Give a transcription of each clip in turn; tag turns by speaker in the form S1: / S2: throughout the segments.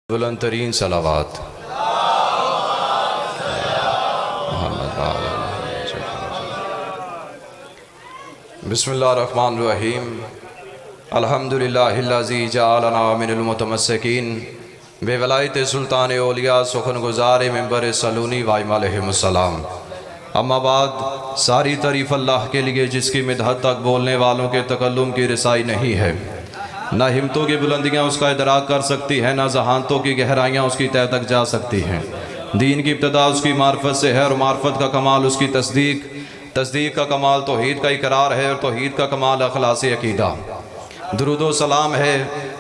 S1: बुलंद तरीन सलावात बिस्मिल्लाहिर्रहमानिर्रहीम अल्हम्दुलिल्लाहिल्लज़ी जअलना मिनल मुतमस्सिकीन बेवलायत सुल्तान औलिया सुखन गुज़ार मिंबर सलूनी वाइम अलैहिस्सलाम। अम्मा बाद, सारी तारीफ़ अल्लाह के लिए जिसकी मिदहत तक बोलने वालों के तकल्लुम की रसाई नहीं है, ना हिम्मतों की बुलंदियाँ उसका इदराक कर सकती हैं, ना जहानतों की गहराइयाँ उसकी तह तक जा सकती हैं। दीन की इब्तदा उसकी मार्फत से है और मार्फत का कमाल उसकी तस्दीक, तस्दीक का कमाल तौहीद का इकरार है और तौहीद का कमाल अखलास अकीदा। दुरूदो सलाम है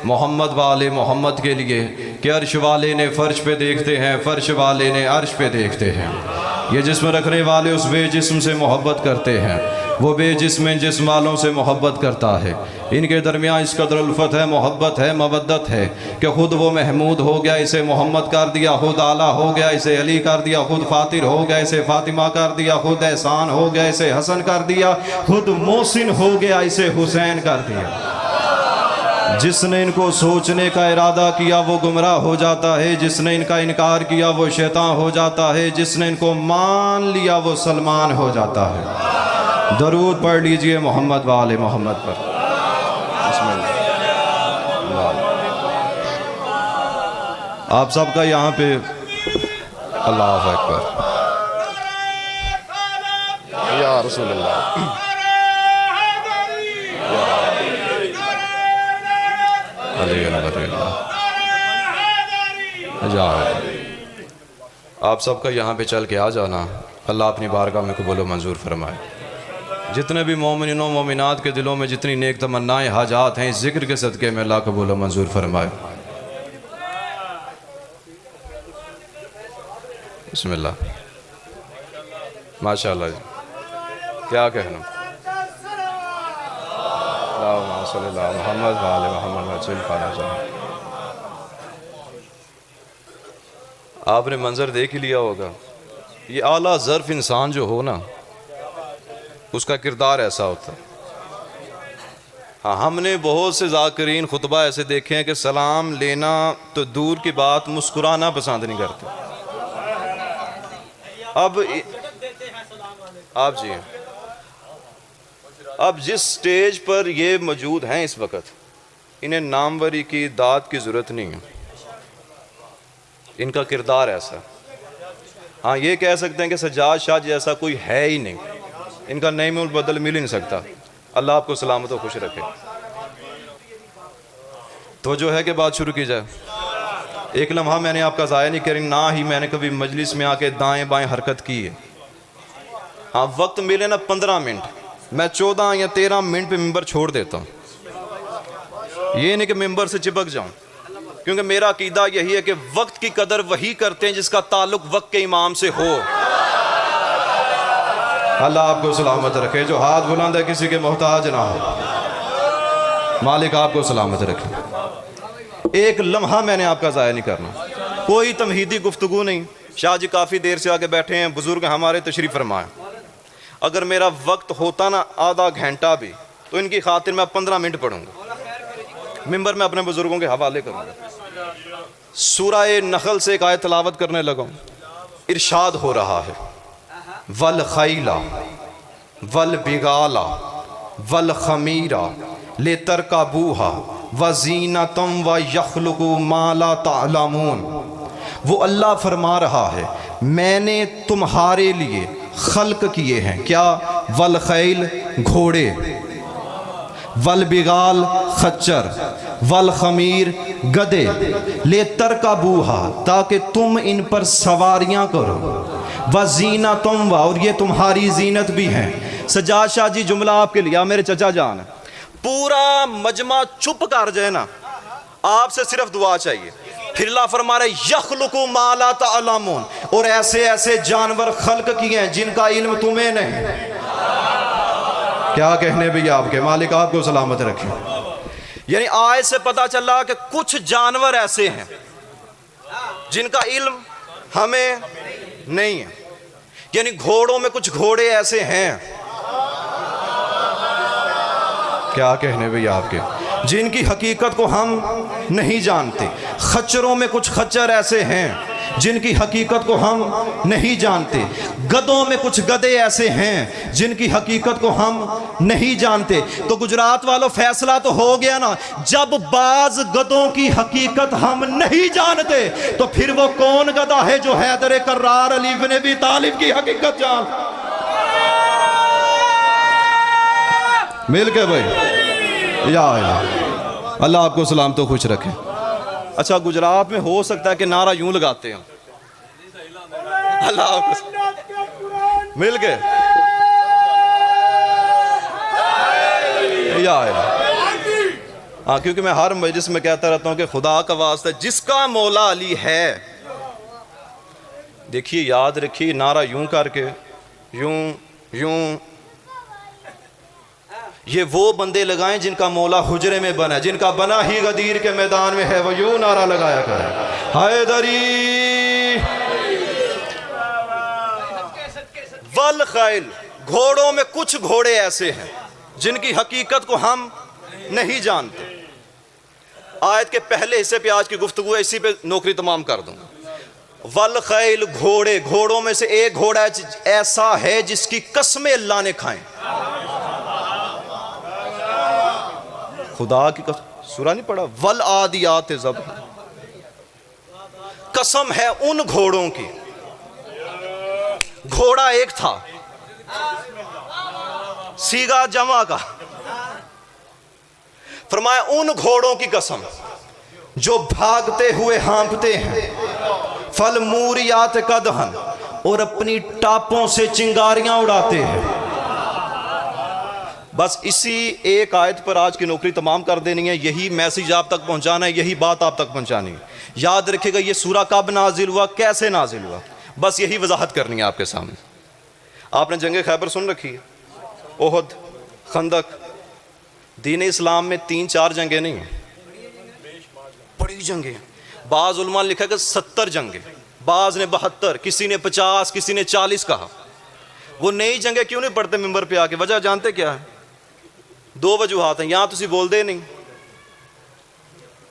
S1: मोहम्मद वाले मोहम्मद के लिए कि अर्श वाले ने फ़र्श पे देखते हैं, फ़र्श वाले ने अर्श पे देखते हैं। ये जिस्म रखने वाले उस बेजिस्म से मोहब्बत करते हैं, वो बेजिस्म जिस्म वालों से मोहब्बत करता है। इनके दरमियान इस कदर उल्फत है, मोहब्बत है, मवद्दत है कि ख़ुद वो महमूद हो गया, इसे मोहम्मद कर दिया, खुद आला हो गया, इसे अली कर दिया, खुद फातिर हो गया, इसे फातिमा कर दिया, खुद एहसान हो गया, इसे हसन कर दिया, खुद मोहसिन हो गया, इसे हुसैन कर दिया। जिसने इनको सोचने का इरादा किया वो गुमराह हो जाता है, जिसने इनका इनकार किया वो शैतान हो जाता है, जिसने इनको मान लिया वो सलमान हो जाता है। दरूद पढ़ लीजिए मोहम्मद वाले मोहम्मद पर। आप सबका यहाँ पे अल्लाह अकबर या रसूलल्लाह। आप सबका यहाँ पे चल के आ जाना, अल्लाह अपनी बारगाह में कबूल व मंजूर फरमाए। जितने भी मोमिनों मोमिनात के दिलों में जितनी नेक तमन्नाएं हाजात हैं, इस जिक्र के सदक़े में अल्लाह कबूल व मंजूर फरमाए। बिस्मिल्लाह। माशाअल्लाह जी, क्या कहना। मोहम्मद वाले मोहम्मद। आपने मंजर देख ही लिया होगा। ये आला ज़र्फ़ इंसान जो हो ना, उसका किरदार ऐसा होता है। हाँ, हमने बहुत से ज़ाकिरीन खुतबा ऐसे देखे हैं कि सलाम लेना तो दूर की बात, मुस्कुराना पसंद नहीं करते। अब जी, अब जिस स्टेज पर ये मौजूद हैं इस वक्त, इन्हें नामवरी की दाद की ज़रूरत नहीं है, इनका किरदार ऐसा। हाँ, ये कह सकते हैं कि सज्जाद शाह जैसा कोई है ही नहीं, इनका नईमुल बदल मिल ही नहीं सकता। अल्लाह आपको सलामत व खुश रखे। तो जो है कि बात शुरू की जाए। एक लम्हा मैंने आपका ज़ाया नहीं करी, ना ही मैंने कभी मजलिस में आके दाएं बाएं हरकत की है। हाँ, वक्त मिले ना 15 मिनट, मैं 14 या 13 मिनट पे मिंबर छोड़ देता हूँ। ये नहीं कि मिंबर से चिपक जाऊँ, क्योंकि मेरा अकीदा यही है कि वक्त की कदर वही करते हैं जिसका ताल्लुक वक्त के इमाम से हो। अल्लाह आपको सलामत रखे। जो हाथ बुलंद है किसी के मोहताज ना हो, मालिक आपको सलामत रखे। एक लम्हा मैंने आपका ज़ाया नहीं करना, कोई तमहीदी गुफ्तगू नहीं। शाह जी काफ़ी देर से आके बैठे हैं, बुज़ुर्ग हमारे तशरीफ़ फरमाए। अगर मेरा वक्त होता ना आधा घंटा भी, तो इनकी खातिर मैं 15 मिनट पढ़ूंगा। मिंबर में अपने बुजुर्गों के हवाले करूंगा। सूरह नहल से एक आयत तिलावत करने लगा। इरशाद हो रहा है, वल खैला वल बिगाला वल खमीरा ले तरकाबूहा व ज़ीनतम व यखलुकु मा ला तालमून। वो अल्लाह फरमा रहा है, मैंने तुम्हारे लिए खल्क किए हैं क्या? वल खैल घोड़े, वल बिगाल खच्चर, वल खमीर गधे, ले तरकाबूहा ताकि तुम इन पर सवारियां करो, व ज़ीनतुम व और ये तुम्हारी जीनत भी हैं। सज्जाद शाह जी जुमला आपके लिए, मेरे चचा जान। पूरा मजमा चुप कर जाए ना, आपसे सिर्फ दुआ चाहिए। फिर अल्लाह फरमा रहे यखलुकु मा ला तालमून, और ऐसे ऐसे जानवर खल्क किए हैं जिनका इल्म तुम्हें नहीं। क्या कहने भी आपके, मालिक आपको सलामत रखे। यानी आयत से पता चला कि कुछ जानवर ऐसे हैं जिनका इल्म हमें नहीं है। यानी घोड़ों में कुछ घोड़े ऐसे हैं, क्या कहने भी आपके। जिनकी हकीकत को हम नहीं जानते। खच्चरों में कुछ खच्चर ऐसे हैं जिनकी हकीकत को हम नहीं जानते। गधों में कुछ गधे ऐसे हैं जिनकी हकीकत को हम नहीं जानते। तो गुजरात वालों, फैसला तो हो गया ना। जब बाज गधों की हकीकत हम नहीं जानते तो फिर वो कौन गधा है जो हैदर कर्रार अली इब्न अबी तालिब की हकीकत जान। मिल के भाई, या अल्लाह आपको सलाम तो खुश रखे। अच्छा, गुजरात में हो सकता है कि नारा यूं लगाते हैं, अल्लाह आपको मिल के, या हाँ, क्योंकि मैं हर मजलिस में कहता रहता हूं कि खुदा का वास्ता जिसका मौला अली है, देखिए याद रखिए, नारा यूं करके, यूं यूं, ये वो बंदे लगाएं जिनका मौला हुजरे में बना है, जिनका बना ही गदीर के मैदान में है, वो यूं नारा लगाया करे, हैदरी वल खैल। घोड़ों में कुछ घोड़े ऐसे हैं जिनकी हकीकत को हम नहीं जानते। आयत के पहले हिस्से पे आज की गुफ्तगू है, इसी पे नौकरी तमाम कर दूंगा। वल खैल, घोड़े, घोड़ों में से एक घोड़ा ऐसा है जिसकी कसमें अल्लाह ने खाएं। खुदा की सूरा नहीं पढ़ा, वल आदियात ज़ब, कसम है उन घोड़ों की। घोड़ा एक था, सीगा जमा का। फरमाया उन घोड़ों की कसम जो भागते हुए हाँफते हैं, फल मूरियात कदहन, और अपनी टापों से चिंगारियां उड़ाते हैं। बस इसी एक आयत पर आज की नौकरी तमाम कर देनी है। यही मैसेज आप तक पहुंचाना है, यही बात आप तक पहुंचानी है। याद रखिएगा ये सूरा कब नाजिल हुआ, कैसे नाजिल हुआ, बस यही वजाहत करनी है आपके सामने। आपने जंग खैबर सुन रखी है, ओहद, खंदक। दीन इस्लाम में 3-4 जंगें नहीं हैं, बड़ी जंगें। बाज़ उलमा ने लिखा कि 70 जंगें, बाज़ ने 72, किसी ने 50, किसी ने 40 कहा। वो नई जंगें क्यों नहीं पढ़ते मिंबर पे आके? वजह जानते क्या है? 2 वजूहात हैं। या तुसी बोलते नहीं,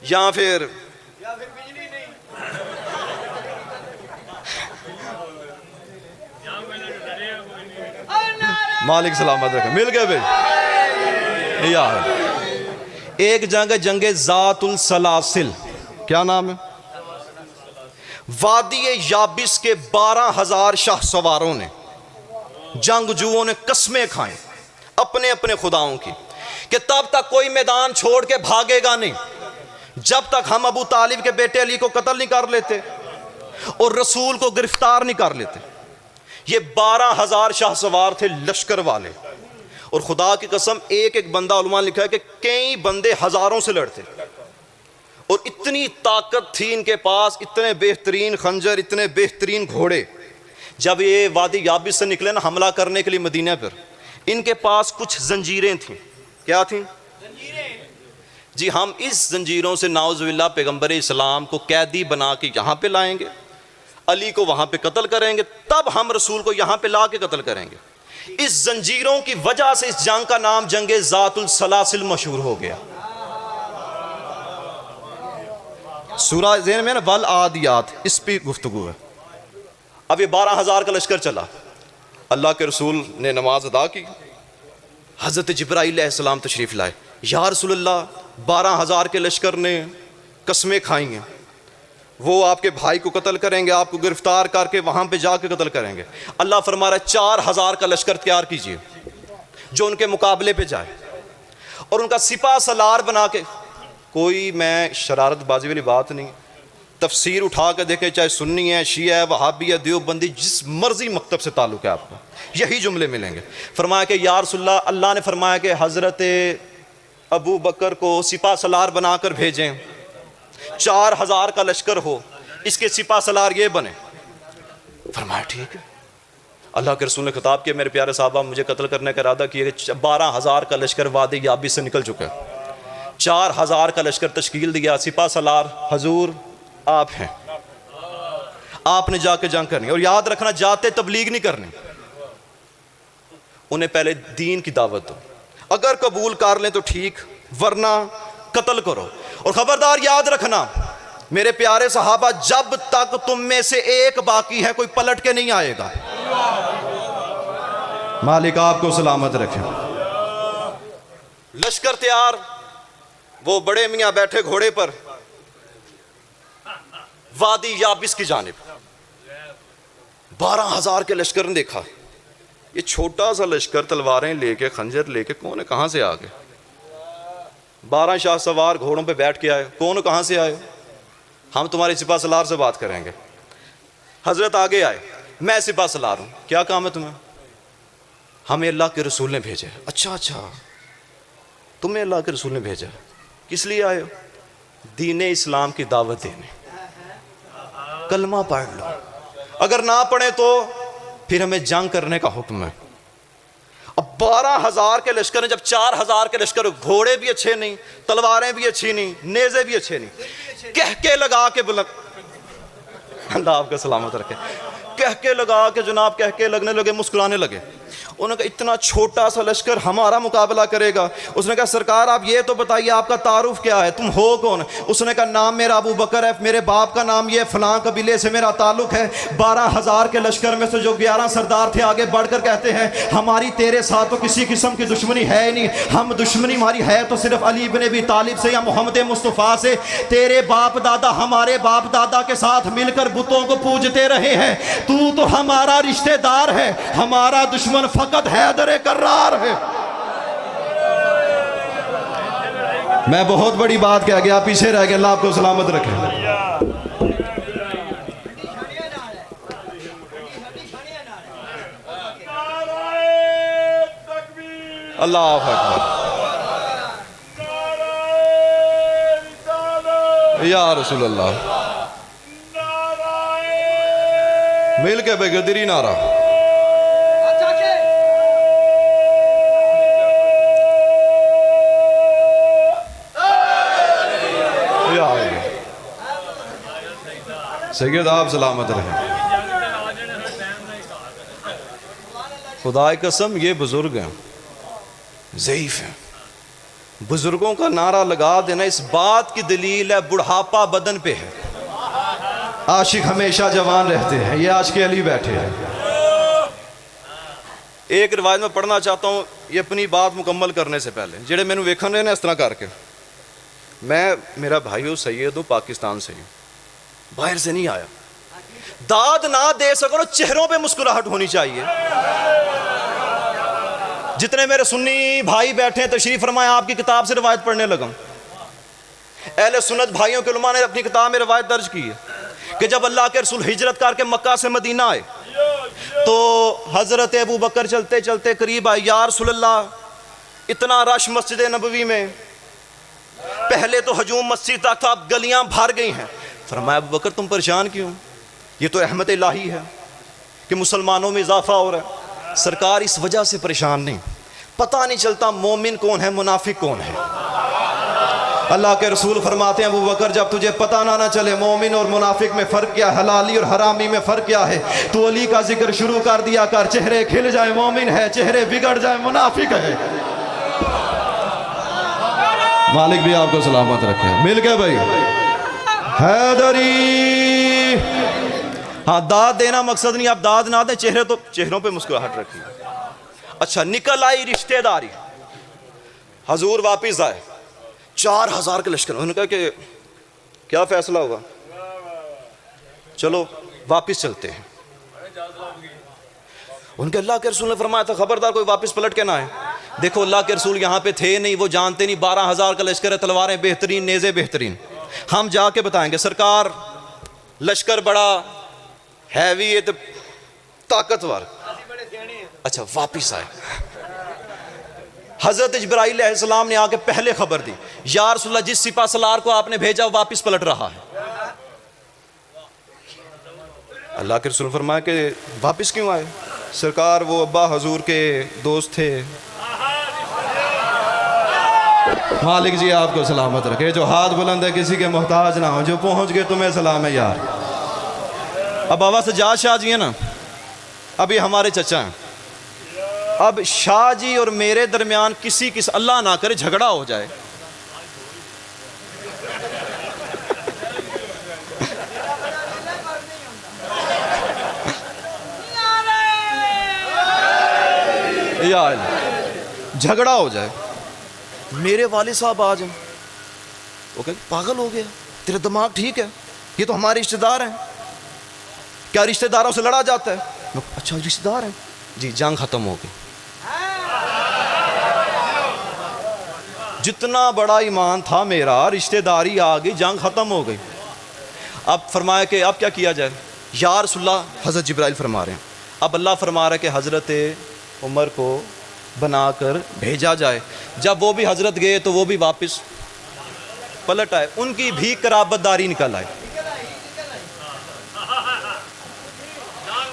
S1: या फिर मालिक सलामत रखे। मिल गए भाई। यार एक जंग है, जंगे ज़ातुल सलासिल। क्या नाम है? वादी याबिस के 12,000 शाह सवारों ने, जंगजुओं ने कसमें खाएं अपने अपने खुदाओं की कि तब तक कोई मैदान छोड़ के भागेगा नहीं जब तक हम अबू तालिब के बेटे अली को कत्ल नहीं कर लेते और रसूल को गिरफ्तार नहीं कर लेते। ये 12,000 शाह सवार थे, लश्कर वाले। और खुदा की कसम, एक एक बंदा, उलमा ने लिखा है कि कई बंदे हजारों से लड़ते, और इतनी ताकत थी इनके पास, इतने बेहतरीन खंजर, इतने बेहतरीन घोड़े। जब ये वादी याबिस से निकले ना हमला करने के लिए मदीना पर, इनके पास कुछ जंजीरें थीं। क्या थीं? जी, हम इस जंजीरों से नाउज़ुबिल्लाह पैगंबर इस्लाम को कैदी बना के यहाँ पे लाएंगे, अली को वहाँ पे कत्ल करेंगे, तब हम रसूल को यहाँ पे ला के कत्ल करेंगे। इस जंजीरों की वजह से इस जंग का नाम जंगे ज़ातुल सलासिल मशहूर हो गया। सूरा ज़ेन में ना वल आदियात, इस पर गुफ्तगू है। अब ये 12,000 का लश्कर चला, अल्लाह के रसूल ने नमाज अदा की, हज़रत जिब्राईल अलैहिस्सलाम तशरीफ़ लाए। या रसूलल्लाह, 12,000 के लश्कर ने कसमें खाई हैं, वो आपके भाई को कत्ल करेंगे, आपको गिरफ्तार करके वहाँ पे जाके कत्ल करेंगे। अल्लाह फरमा रहा है 4,000 का लश्कर तैयार कीजिए जो उनके मुकाबले पे जाए, और उनका सिपा सलार बना के। कोई मैं शरारतबाजी वाली बात नहीं, तफसीर उठा के देखें, चाहे सुन्नी है, शिया है, वहाबी है, देवबंदी, जिस मर्जी मकतब से ताल्लुक़ है आपका, यही जुमले मिलेंगे। फरमाया कि या रसूलल्लाह, अल्लाह ने फरमाया कि हज़रत अबू बकर को सिपा सलार बनाकर भेजें, 4,000 का लश्कर हो, इसके सिपा सलार ये बने। फरमाया ठीक है। अल्लाह के रसूल ने खिताब किया, मेरे प्यारे साहबा, मुझे कत्ल करने का इरादा किया कि 12,000 का लश्कर वादी याबी से निकल चुका है, 4,000 का लश्कर तश्कील दिया, सिपा सलार हजूर आप हैं, आपने जाके जंग करनी। और याद रखना, जाते तबलीग नहीं करनी, उन्हें पहले दीन की दावत दो। अगर कबूल कर लें तो ठीक, वरना कत्ल करो। और खबरदार याद रखना मेरे प्यारे सहाबा, जब तक तुम में से एक बाकी है कोई पलट के नहीं आएगा। मालिक आपको सलामत रखे। लश्कर तैयार, वो बड़े मियाँ बैठे घोड़े पर वादी याबिस की जानिब। 12,000 के लश्कर ने देखा ये छोटा सा लश्कर तलवारें लेके खंजर लेके कौन है, कहां से आ गए। 12 शाह सवार घोड़ों पे बैठ के आए। कौन कहां से आए? हम तुम्हारे सिपा सलार से बात करेंगे। हजरत आगे आए, मैं सिपा सलार हूं, क्या काम है तुम्हें? हमें अल्लाह के रसूल ने भेजा। अच्छा अच्छा, तुम्हें अल्लाह के रसूल ने भेजा, किस लिए आए हो? दीन इस्लाम की दावत देने। कलमा पढ़ लो, अगर ना पढ़े तो फिर हमें जंग करने का हुक्म है। अब 12,000 के लश्कर ने, जब 4,000 के लश्कर, घोड़े भी अच्छे नहीं, तलवारें भी अच्छी नहीं, नेज़े भी अच्छे नहीं, कह के लगा के बुलंद, अल्लाह आपका सलामत रखे, कह के लगा के जनाब कह के लगने लगे, मुस्कुराने लगे। उन्होंने कहा इतना छोटा सा लश्कर हमारा मुकाबला करेगा? उसने कहा सरकार आप ये तो बताइए आपका तारुफ क्या है, तुम हो कौन? उसने कहा नाम मेरा अबू बकर है, मेरे बाप का नाम ये, फलां कबीले से मेरा ताल्लुक है। 12,000 के लश्कर में से जो 11 सरदार थे आगे बढ़कर कहते हैं हमारी तेरे साथ तो किसी किस्म की दुश्मनी है नहीं, हम दुश्मनी हमारी है तो सिर्फ अली इब्न अबी तालिब से या मोहम्मद मुस्तफ़ा से। तेरे बाप दादा हमारे बाप दादा के साथ मिलकर बुतों को पूजते रहे हैं, तू तो हमारा रिश्तेदार है, हमारा दुश्मन फकत हैदर कर्रार है। मैं बहुत बड़ी बात कह गया, पीछे रह गया, अल्लाह आपको सलामत रखे। अल्लाह अकबर, या रसूल अल्लाह, मिल के बेगदरी नारा। सैयद आप सलामत रहे। खुदा की कसम ये बुजुर्ग हैं, ज़ईफ हैं। बुजुर्गों का नारा लगा देना इस बात की दलील है बुढ़ापा बदन पे है। आशिक हमेशा जवान रहते हैं। ये आज के अली बैठे हैं। एक रिवायत में पढ़ना चाहता हूँ ये अपनी बात मुकम्मल करने से पहले, जेड़े मैंने वेखन रहे ना इस तरह करके, मैं मेरा भाई हूँ, सैयद हूँ, पाकिस्तान से हूँ, बाहर से नहीं आया। दाद ना दे सको तो चेहरों पे मुस्कुराहट होनी चाहिए। जितने मेरे सुन्नी भाई बैठे हैं तशरीफ फरमाए, आपकी किताब से रिवायत पढ़ने लगा। अहले सुन्नत भाइयों के उलमा ने अपनी किताब में रिवायत दर्ज की है कि जब अल्लाह के रसूल हिजरत करके मक्का से मदीना आए तो हजरत अबू बकर चलते चलते करीब आए। या रसूल अल्लाह इतना रश मस्जिद नबवी में, पहले तो हजूम मस्जिद तक था, अब गलियां भर गई हैं। फरमाया अबू बकर तुम परेशान क्यों? ये तो रहमत इलाही है कि मुसलमानों में इजाफा हो रहा है। सरकार इस वजह से परेशान नहीं, पता नहीं चलता मोमिन कौन है मुनाफिक कौन है। अल्लाह के रसूल फरमाते हैं अबू बकर जब तुझे पता ना चले मोमिन और मुनाफिक में फ़र्क क्या, हलाली और हरामी में फ़र्क क्या है, तू अली का जिक्र शुरू कर दिया कर। चेहरे खिल जाए मोमिन है, चेहरे बिगड़ जाए मुनाफिक है। मालिक भी आपको सलामत रखे। मिल गए भाई हैदरी। हाँ, दाद देना मकसद नहीं, आप दाद ना दें, चेहरे तो चेहरों पे मुस्कुराहट रखिए। अच्छा, निकल आई रिश्तेदारी, हजूर वापिस आए, 4,000 के लश्कर। उन्होंने कहा कि क्या फैसला होगा, चलो वापिस चलते हैं। उनके अल्लाह के रसूल ने फरमाया था खबरदार कोई वापस पलट के ना आए। देखो अल्लाह के रसूल यहाँ पे थे नहीं, वो जानते नहीं 12,000 का लश्कर है, तलवारें बेहतरीन, नेज़े बेहतरीन। हम जाके बताएंगे सरकार लश्कर बड़ा हैवी है तो ताकतवर। अच्छा, वापिस आए। हजरत जिब्राइल अलैहिस्सलाम ने आके पहले खबर दी, या रसूलल्लाह जिस सिपा सलार को आपने भेजा वापिस पलट रहा है। अल्लाह के रसूल फरमाया कि वापिस क्यों आए? सरकार वो अब्बा हजूर के दोस्त थे। मालिक जी आपको सलामत रखे। जो हाथ बुलंद है किसी के मोहताज ना हो, जो पहुंच गए तुम्हें सलाम है यार। अब बाबा सजाद शाह जी है ना, अभी हमारे चचा हैं। अब शाह जी और मेरे दरमियान किसी अल्लाह ना करे झगड़ा हो जाए या अली, झगड़ा हो जाए, मेरे वाले साहब आ जाए, वो कहें पागल हो गया, तेरा दिमाग ठीक है, ये तो हमारे रिश्तेदार हैं, क्या रिश्तेदारों से लड़ा जाता है? अच्छा रिश्तेदार हैं जी, जंग खत्म हो गई। जितना बड़ा ईमान था मेरा, रिश्तेदारी आ गई, जंग खत्म हो गई। अब फरमाया कि अब क्या किया जाए? या रसूलल्लाह, हज़रत जिब्राइल फरमा रहे हैं, अब अल्लाह फरमा रहा है कि हज़रत उमर को बनाकर भेजा जाए। जब वो भी हज़रत गए तो वो भी वापस पलट आए, उनकी भी कराबतदारी निकल आए।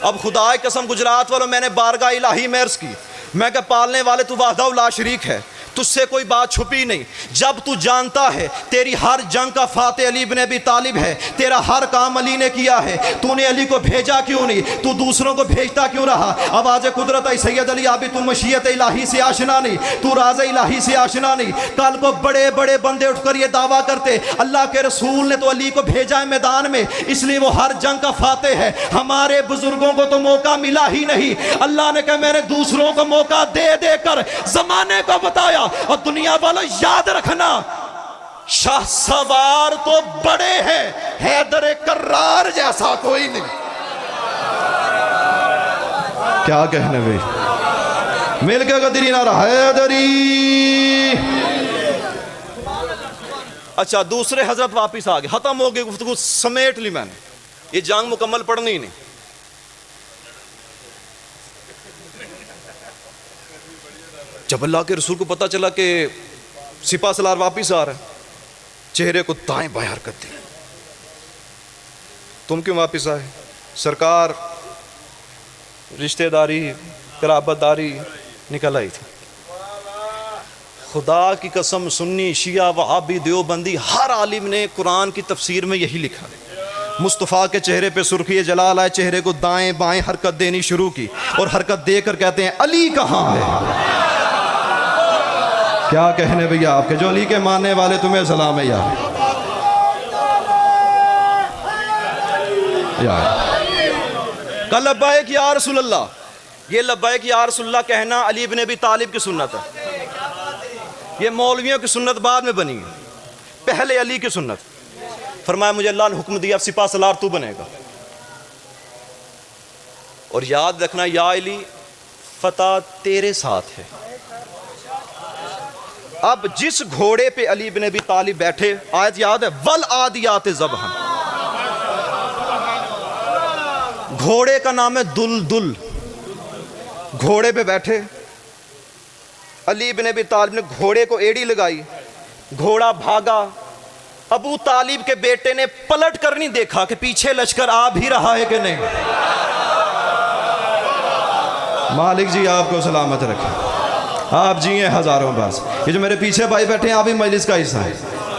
S1: अब खुदा की कसम, गुजरात वालों, मैंने बारगाह इलाही में अर्ज़ की, मैं क्या पालने वाले तू वाहदा ला शरीक है, तुझसे कोई बात छुपी नहीं। जब तू जानता है तेरी हर जंग का फाते अली इब्न अबी तालिब है, तेरा हर काम अली ने किया है, तूने अली को भेजा क्यों नहीं? तू दूसरों को भेजता क्यों रहा? अब आज कुदरत सैयद अली अभी तू मशीयत इलाही से आशना नहीं, तू राज इलाही से आशना नहीं। कल को बड़े बड़े बंदे उठकर ये दावा करते अल्लाह के रसूल ने तो अली को भेजा है मैदान में, इसलिए वो हर जंग का फाते है। हमारे बुजुर्गों को तो मौका मिला ही नहीं। अल्लाह ने कहा मैंने दूसरों को मौका दे देकर जमाने को बताया। और दुनिया वालों याद रखना, शाह सवार तो बड़े हैं, हैदर कर्रार जैसा कोई नहीं। क्या कहने भाई, मिलकर कदरी ना रहा हैदरी। अच्छा, दूसरे हजरत वापिस आ गए, खत्म हो गई गुफ्तगू, समेट ली मैंने, ये जंग मुकम्मल पढ़नी ही नहीं। जब अल्लाह के रसूल को पता चला कि सिपा सलार वापिस आ रहा है, चेहरे को दाएं बाएं हरकत दी, तुम क्यों वापिस आए? सरकार रिश्तेदारी कराबतदारी निकल आई थी। खुदा की कसम, सुन्नी शिया वहाबी देवबंदी हर आलिम ने कुरान की तफसीर में यही लिखा। मुस्तफ़ा के चेहरे पे सुर्खी जलाल आए, चेहरे को दाएं बाएं हरकत देनी शुरू की, और हरकत देकर कहते हैं अली कहाँ है? क्या कहने भैया आपके, जो अली के मानने वाले, तुम्हें सलाम है यार। कल लब्बैक या रसूल अल्लाह, ये लब्बैक या रसूल अल्लाह कहना अली इब्न अबी तालिब की सुन्नत है। ये मौलवियों की सुन्नत बाद में बनी है, पहले अली की सुन्नत। फरमाया मुझे अल्लाह ने हुक्म दिया, सिपा सलार तू बनेगा। और याद रखना या अली, फतह तेरे साथ है। अब जिस घोड़े पे अली इब्न अबी तालिब बैठे, आयत याद है, वल आदियात ज़बहन, घोड़े का नाम है दुलदुल। घोड़े पे बैठे अली इब्न अबी तालिब ने घोड़े को एड़ी लगाई, घोड़ा भागा। अबू तालिब के बेटे ने पलट कर नहीं देखा कि पीछे लश्कर आ भी रहा है कि नहीं। मालिक जी आपको सलामत रखे, आप जिए हजारों बस। ये जो मेरे पीछे भाई बैठे हैं, आप भी मजलिस का हिस्सा है,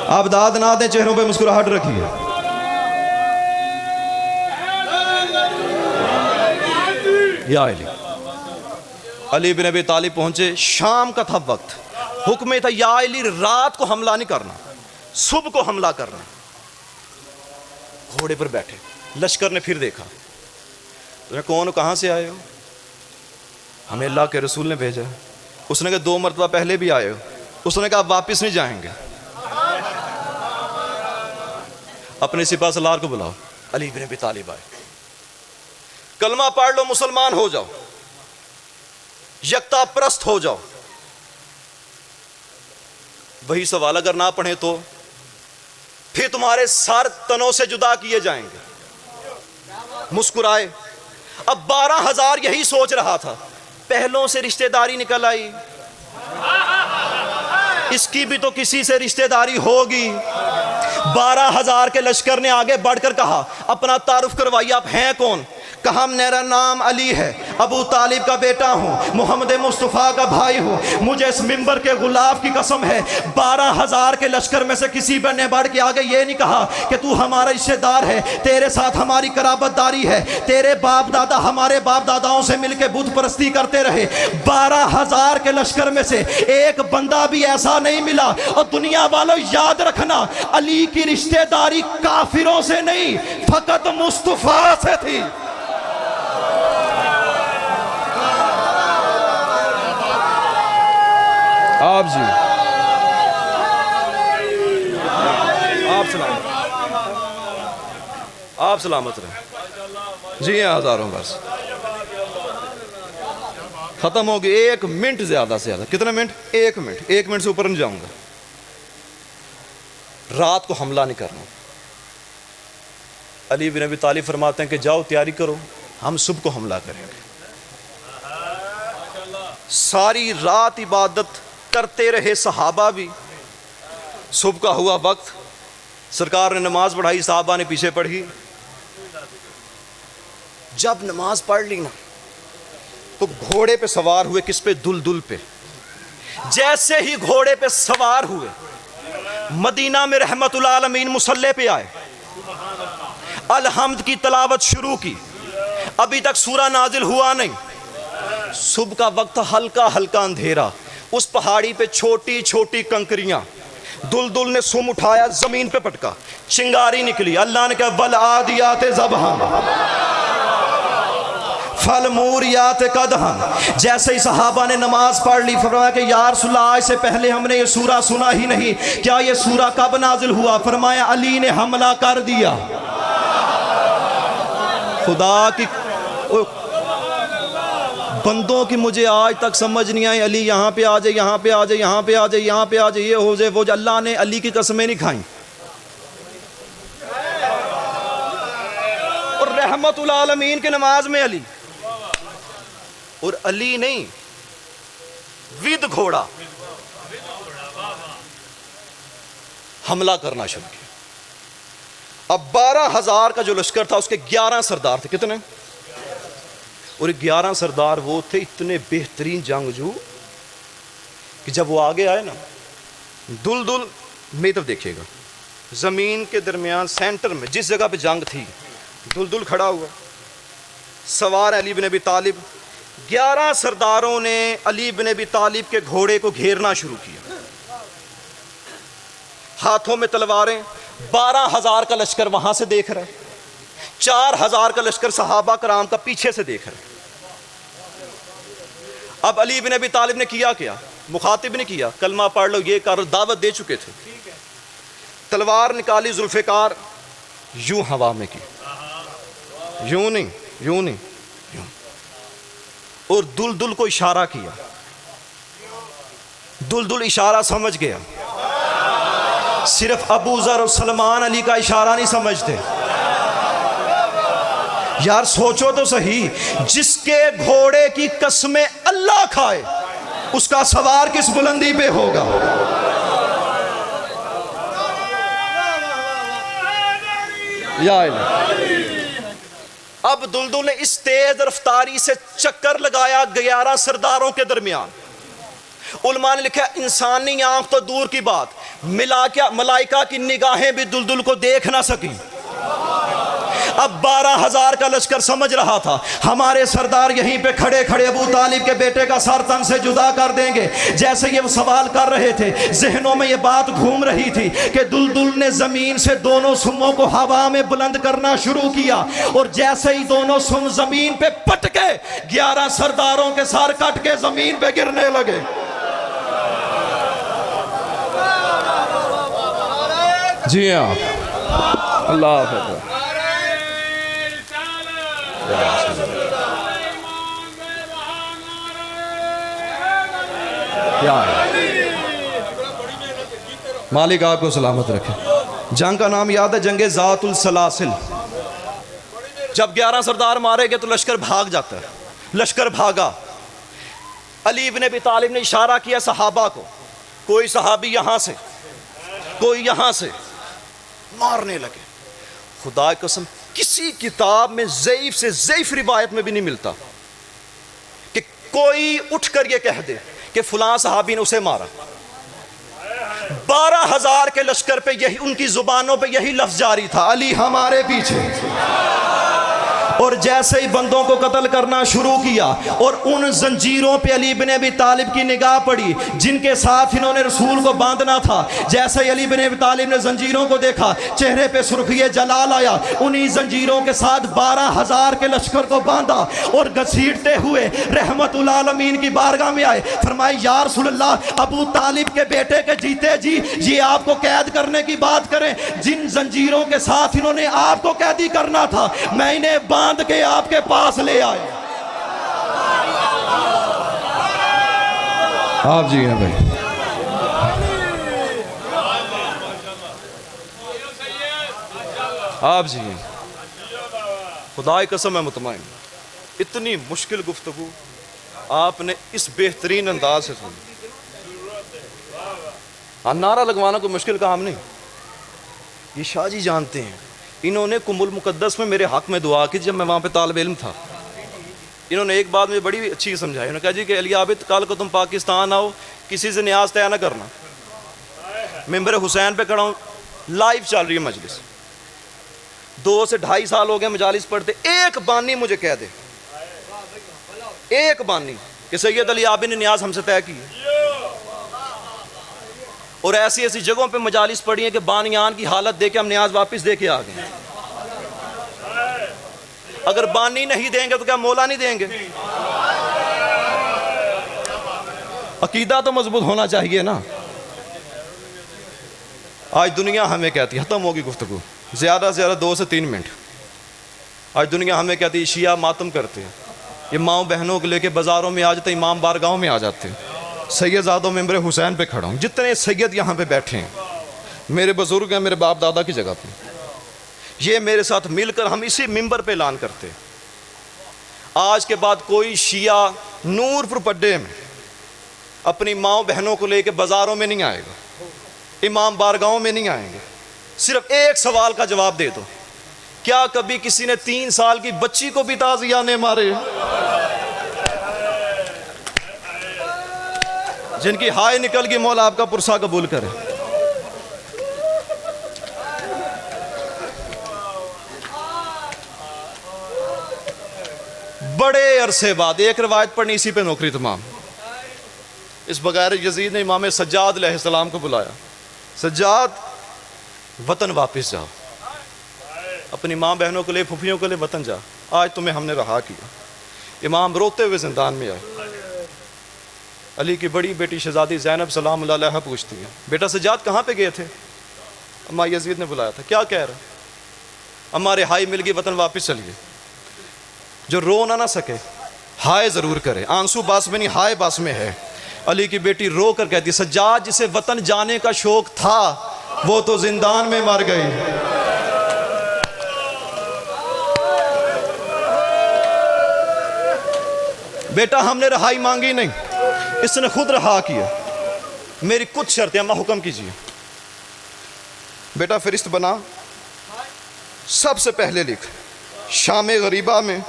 S1: आप दाद ना दें, चेहरों पे मुस्कुराहट रखिए। या अली इब्न अबी तालिब पहुंचे, शाम का था वक्त, हुक्म था या अली रात को हमला नहीं करना, सुबह को हमला करना। घोड़े पर बैठे, लश्कर ने फिर देखा, तो कौन, कहां से आए हो? हमें अल्लाह के रसूल ने भेजा। उसने कहा 2 मरतबा पहले भी आए हो। उसने कहा वापिस नहीं जाएंगे, अपने सिपा सलार को बुलाओ। अली इब्न अबी तालिब आए, कलमा पढ़ लो, मुसलमान हो जाओ, यकता परस्त हो जाओ। वही सवाल, अगर ना पढ़े तो फिर तुम्हारे सर तनों से जुदा किए जाएंगे। मुस्कुराए। अब 12,000 यही सोच रहा था, पहलों से रिश्तेदारी निकल आई, इसकी भी तो किसी से रिश्तेदारी होगी। 12,000 के लश्कर ने आगे बढ़कर कहा अपना तारुफ करवाइए, आप हैं कौन? कहा मेरा नाम अली है, अबू तालिब का बेटा हूँ, मोहम्मद मुस्तफ़ा का भाई हूँ। मुझे इस मिंबर के गुलाब की कसम है, 12,000 के लश्कर में से किसी ने बढ़ के आगे ये नहीं कहा कि तू हमारा रिश्तेदार है, तेरे साथ हमारी कराबतदारी है, तेरे बाप दादा हमारे बाप दादाओं से मिलकर बुत परस्ती करते रहे। 12,000 के लश्कर में से एक बंदा भी ऐसा नहीं मिला। और दुनिया वालों याद रखना, अली की रिश्तेदारी काफिरों से नहीं, फकत मुस्तफ़ा से थी। आप जी, आप सलामत रहे। जी हाँ, हजारों बस खत्म हो गई। 1 मिनट ज्यादा से ज्यादा, कितना मिनट? 1 मिनट। 1 मिनट से ऊपर नहीं जाऊंगा। रात को हमला नहीं करना। अली बिन अबी तालिब फरमाते हैं कि जाओ तैयारी करो, हम सुबह को हमला करेंगे। सारी रात इबादत करते रहे सहाबा भी। सुबह का हुआ वक्त, सरकार ने नमाज पढ़ाई, सहाबा ने पीछे पढ़ी। जब नमाज पढ़ ली ना तो घोड़े पे सवार हुए। किस पे? दुलदुल पे। जैसे ही घोड़े पे सवार हुए, मदीना में रहमतुल आलमीन मुसल्ले पे आए, अलहम्द की तलावत शुरू की। अभी तक सूरा नाजिल हुआ नहीं। सुबह का वक्त, हल्का हल्का अंधेरा। उस पहाड़ी पे छोटी छोटी कंकरियां। दुलदुल ने सुम उठाया, जमीन पे पटका, चिंगारी निकली। अल्लाह ने कहा वल आदियात ज़बहन फल मूरियात कदहन। जैसे ही सहाबा ने नमाज पढ़ ली, फरमाया कि या रसूलल्लाह, इससे पहले हमने ये सूरा सुना ही नहीं, क्या ये सूरा कब नाजिल हुआ? फरमाया अली ने हमला कर दिया। खुदा की बंदों की मुझे आज तक समझ नहीं आई। अली यहाँ पे आ जाए, यहाँ पे आ जाए, यहाँ पे आ जाए, यहाँ पे आ जाए, ये हो जाए, वो जाए। अल्लाह ने अली की कसमें नहीं खाई। और रहमतुल आलमीन के नमाज में अली, और अली नहीं, विद घोड़ा हमला करना शुरू किया। अब 12,000 का जो लश्कर था, उसके 11 सरदार थे। कितने? और 11 सरदार वो थे इतने बेहतरीन जंगजू कि जब वो आगे आए ना, दुलदुल मेरी तरफ देखिएगा, जमीन के दरमियान सेंटर में जिस जगह पे जंग थी, दुलदुल खड़ा हुआ, सवार अली बिन अबी तालिब। 11 सरदारों ने अली बिन अबी तालिब के घोड़े को घेरना शुरू किया, हाथों में तलवारें। 12,000 का लश्कर वहां से देख रहा है, 4,000 का लश्कर सहाबा कराम का पीछे से देख रहा है। अब अली बिन अबी तालिब ने किया क्या? मुखातिब ने किया, कलमा पढ़ लो, ये कर, दावत दे चुके थे। तलवार निकाली, जुल्फिकार यूं हवा में की, यूं नहीं, यूं नहीं, यूं, और दुलदुल को इशारा किया। दुलदुल इशारा समझ गया। सिर्फ अबू ज़र और सलमान अली का इशारा नहीं समझते। यार सोचो तो सही, जिसके घोड़े की कसमें अल्लाह खाए, उसका सवार किस बुलंदी पे होगा? या अब दुलदुल ने इस तेज रफ्तारी से चक्कर लगाया 11 सरदारों के दरमियान। उलमा ने लिखा, इंसानी आंख तो दूर की बात, मलाइका की निगाहें भी दुलदुल को देख ना सकी। अब 12,000 का लश्कर समझ रहा था, हमारे सरदार यहीं पे खड़े खड़े अबू तालिब के बेटे का सर तन से जुदा कर देंगे। जैसे ये वो सवाल कर रहे थे, जहनों में ये बात घूम रही थी कि दुलदुल ने जमीन से दोनों सुमों को हवा में बुलंद करना शुरू किया, और जैसे ही दोनों सुम जमीन पे पटके, 11 सरदारों के सर कट के जमीन पे गिरने लगे। जी हाँ, अल्लाह हाफ़िज़। मालिक आपको सलामत रखे। जंग का नाम याद है, जंगे ज़ातुल सलासिल। जब 11 सरदार मारे गए तो लश्कर भाग जाता है। लश्कर भागा, अली इब्न अबी तालिब ने इशारा किया सहाबा को, कोई सहाबी यहाँ से, कोई यहाँ से, मारने लगे। खुदा की कसम, किसी किताब में ज़ईफ से ज़ईफ रिवायत में भी नहीं मिलता कि कोई उठकर ये कह दे कि फलां सहाबी ने उसे मारा। 12,000 के लश्कर पे यही, उनकी जुबानों पे यही लफ्ज जारी था, अली हमारे पीछे। और जैसे ही बंदों को कत्ल करना शुरू किया और उन जंजीरों पे अली बिन अबी तालिब की निगाह पड़ी जिनके साथ इन्होंने रसूल को बांधना था। जैसे ही अली बिन अबी तालिब ने जंजीरों को देखा, चेहरे पे सुर्खिए जलाल आया। उन्हीं जंजीरों के साथ 12,000 के लश्कर को बांधा और घसीटते हुए रहमतुल आलमीन की बारगाह में आए। फरमाए, या रसूलल्लाह, अबू तालिब के बेटे के जीते जी ये आपको कैद करने की बात करें। जिन जंजीरों के साथ इन्होंने आपको कैदी करना था, मैं इन्हें बांध के आपके पास ले आए। आप जी हैं भाई। आप जी हैं। खुदा की कसम है मुतमईन, इतनी मुश्किल गुफ्तगू आपने इस बेहतरीन अंदाज से सुनी। हाँ, नारा लगवाना कोई मुश्किल काम नहीं। ये शाह जी जानते हैं, इन्होंने कुमुल मुकद्दस में मेरे हक में दुआ की जब मैं वहाँ पे तालिब इल्म था। इन्होंने एक बात मुझे बड़ी अच्छी समझाई। उन्होंने कहा, जी कि अली आबिद, कल को तुम पाकिस्तान आओ, किसी से न्याज तय ना करना। मेंबर हुसैन पे खड़ा हूँ, लाइव चल रही है मजलिस, 2 से 2.5 साल हो गए मजालिस पढ़ते। एक बानी मुझे कह दे, एक बानी कि सैयद अली आबिद ने न्याज हमसे तय की। और ऐसी ऐसी जगहों पे मजालिस पढ़ी है कि बानियान की हालत देके हम न्याज वापस दे के आ गए। अगर बानी नहीं देंगे तो क्या मौला नहीं देंगे? अकीदा तो मजबूत होना चाहिए ना। आज दुनिया हमें कहती है, खत्म होगी गुफ्तगू, ज़्यादा से ज़्यादा 2 से 3 मिनट। आज दुनिया हमें कहती है शिया मातम करते हैं, ये माओ बहनों को लेके बाज़ारों में आ जाते, इमाम बारगाहों में आ जाते हैं। सैयदादों मेंबर हुसैन पे खड़ा हूँ, जितने सैयद यहाँ पे बैठे हैं मेरे बुजुर्ग हैं, मेरे बाप दादा की जगह पे, ये मेरे साथ मिलकर हम इसी मिंबर पे ऐलान करते हैं, आज के बाद कोई शिया नूरपुर पड्डे में अपनी माओ बहनों को लेके बाज़ारों में नहीं आएगा, इमाम बारगाहों में नहीं आएंगे। सिर्फ एक सवाल का जवाब दे दो, क्या कभी किसी ने 3 साल की बच्ची को भी ताज़ियाने मारे? जिनकी हाय निकल गई, मौला आपका पुरसा कबूल करे। बड़े अरसे बाद एक रवायत पढ़नी, इसी पे नौकरी तमाम। इस बगैर यजीद ने इमाम सज्जाद अलैहिस्सलाम को बुलाया, सज्जाद वतन वापस जाओ, अपनी माँ बहनों को ले, फुफियों को ले वतन जा, आज तुम्हें हमने रहा किया। इमाम रोते हुए जिंदान में आए। अली की बड़ी बेटी शहजादी ज़ैनब सलाम अलैहा पूछती है, बेटा सज्जाद कहाँ पे गए थे? अम्मा यजीद ने बुलाया था। क्या कह रहे? अम्मा रिहाई मिल गई, वतन वापस चलिए। जो रो ना सके हाय ज़रूर करे, आंसू बास में नहीं हाय बास में है। अली की बेटी रो कर कहती, सज्जाद जिसे वतन जाने का शौक था वो तो जिंदान में मर गई। बेटा हमने रहाई मांगी नहीं, इसने खुद रहा किया। मेरी कुछ शर्तें अम्मा हुक्म कीजिए। बेटा फरिश्त बना, सबसे पहले लिख, शाम गरीबा में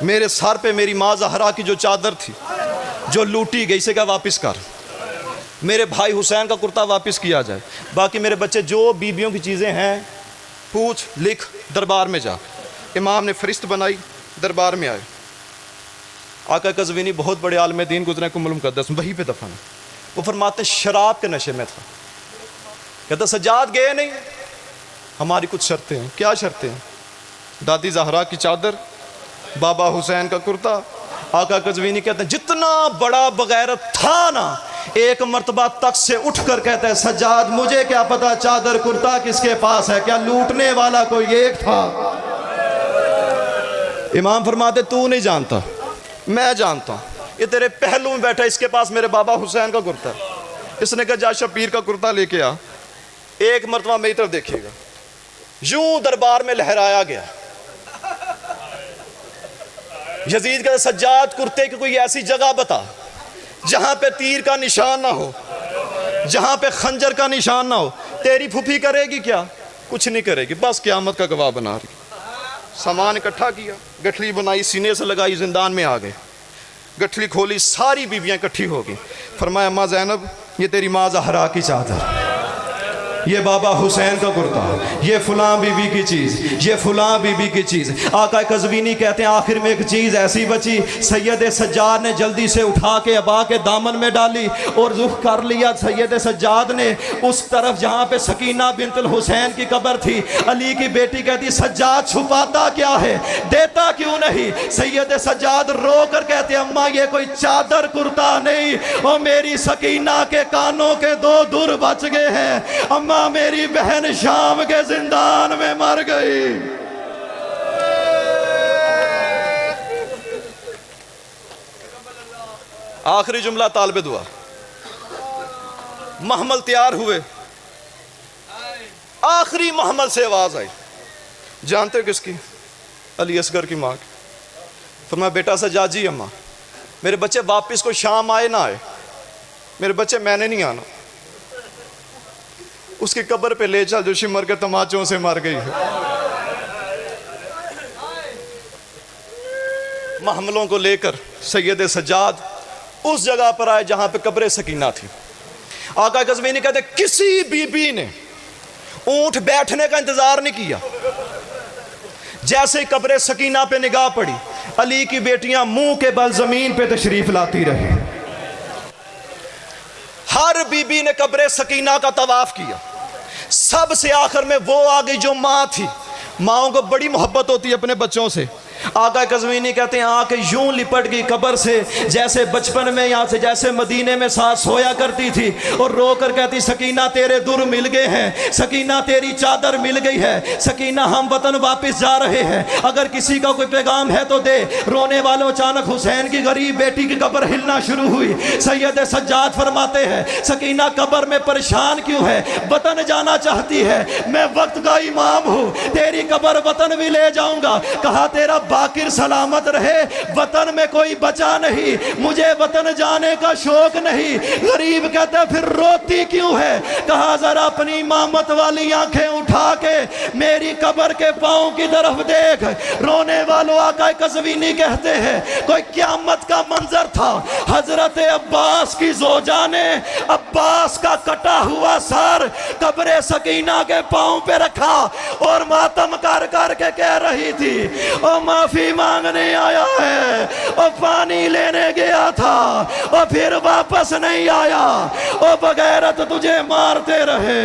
S1: मेरे सर पे मेरी माँ ज़हरा की जो चादर थी जो लूटी गई से क्या वापस कर, मेरे भाई हुसैन का कुर्ता वापस किया जाए, बाकी मेरे बच्चे जो बीबियों की चीज़ें हैं पूछ लिख, दरबार में जा। इमाम ने फरिश्त बनाई, दरबार में आए। आका कज़वीनी बहुत बड़े आलम दीन गुज़रे कुमुल मुक़द्दस, वहीं पे दफन। वो फरमाते शराब के नशे में था। कहता सज्जाद गए नहीं, हमारी कुछ शर्तें हैं। क्या शर्तें हैं? दादी ज़हरा की चादर, बाबा हुसैन का कुर्ता। आका कज़वीनी कहते हैं जितना बड़ा बगैरत था ना, एक मर्तबा तक से उठ कर कहता है सज्जाद मुझे क्या पता चादर कुर्ता किसके पास है, क्या लूटने वाला कोई एक था? इमाम फरमाते तू नहीं जानता, मैं जानता हूँ। ये तेरे पहलू में बैठा, इसके पास मेरे बाबा हुसैन का कुर्ता। इसने कहा जा शबीर का कुर्ता लेके आ। एक मर्तबा मेरी तरफ देखिएगा, यूं दरबार में लहराया गया। यजीद का सज्जाद कुर्ते की कोई ऐसी जगह बता जहां पे तीर का निशान ना हो, जहां पे खंजर का निशान ना हो। तेरी फूफी करेगी क्या? कुछ नहीं करेगी, बस क़यामत का गवाह बना रही। सामान इकट्ठा किया, गठली बनाई, सीने से लगाई, जिंदान में आ गए। गठली खोली, सारी बीवियां इकट्ठी हो गई। फरमाया अम्मा ज़ैनब ये तेरी माँ ज़हरा की चादर। ये बाबा हुसैन का कुर्ता, ये फलां बीबी की चीज़, ये फलां बीबी की चीज़। आका कज़वीनी कहते हैं आखिर में एक चीज़ ऐसी बची, सैयद सज्जाद ने जल्दी से उठा के अबा के दामन में डाली और रुख कर लिया सैयद सज्जाद ने उस तरफ जहाँ पे सकीना बिन्तुल हुसैन की कब्र थी। अली की बेटी कहती सज्जाद छुपाता क्या है, देता क्यों नहीं? सैयद सज्जाद रो कर कहते अम्मा ये कोई चादर कुर्ता नहीं, और मेरी सकीना के कानों के दो दुर बच गए हैं। अम्मा मेरी बहन शाम के जिंदान में मर गई। आखिरी जुमला तालिबे दुआ। महमल तैयार हुए, आखिरी महमल से आवाज आई, जानते किसकी? अली असगर की माँ की। फरमाया बेटा सज्जाद जी अम्मा मेरे बच्चे वापस को शाम आए ना आए, मेरे बच्चे मैंने नहीं आना, उसकी कब्र पे ले चल जो शिमर के तमाचों से मर गई है। महमलों को लेकर सैयद सज्जाद उस जगह पर आए जहां पे कब्र सकीना थी। आका कज़वीनी कहते किसी बीबी ने ऊंट बैठने का इंतजार नहीं किया, जैसे ही कब्र सकीना पे निगाह पड़ी अली की बेटियां मुंह के बल जमीन पे तशरीफ लाती रही। हर बीबी ने कब्र सकीना का तवाफ किया, सबसे आखिर में वो आ गई जो माँ थी। माँओं को बड़ी मोहब्बत होती है अपने बच्चों से। आका कज़वीनी कहते हैं आके यूं लिपट गई कब्र से जैसे बचपन में यहाँ से जैसे मदीने में साथ सोया करती थी, और रो कर कहती सकीना तेरे दुर मिल गए हैं, सकीना तेरी चादर मिल गई है, सकीना हम वतन वापस जा रहे हैं, अगर किसी का कोई पैगाम है तो दे। रोने वालों अचानक हुसैन की गरीब बेटी की कब्र हिलना शुरू हुई। सैयद सज्जाद फरमाते हैं सकीना कब्र में परेशान क्यों है, वतन जाना चाहती है, मैं वक्त का इमाम हूँ, तेरी कब्र वतन भी ले जाऊंगा। कहा तेरा बाकिर सलामत रहे, वतन में कोई बचा नहीं, मुझे वतन जाने का शौक नहीं। गरीब कहते फिर रोती क्यों है? कहा जरा अपनी इमामत वाली आंखें उठा के मेरी कब्र के पांव की तरफ देख। रोने वालों आका कज़वीनी कहते हैं कोई क़यामत का मंजर था। हजरत अब्बास की जोजा ने अब्बास का कटा हुआ सर कब्र सकीना के पांव पे रखा और मातम कर करके कह रही थी ओ माफी मांगने आया है, ओ पानी लेने गया था और फिर वापस नहीं आया, ओ बगैरत तुझे मारते रहे।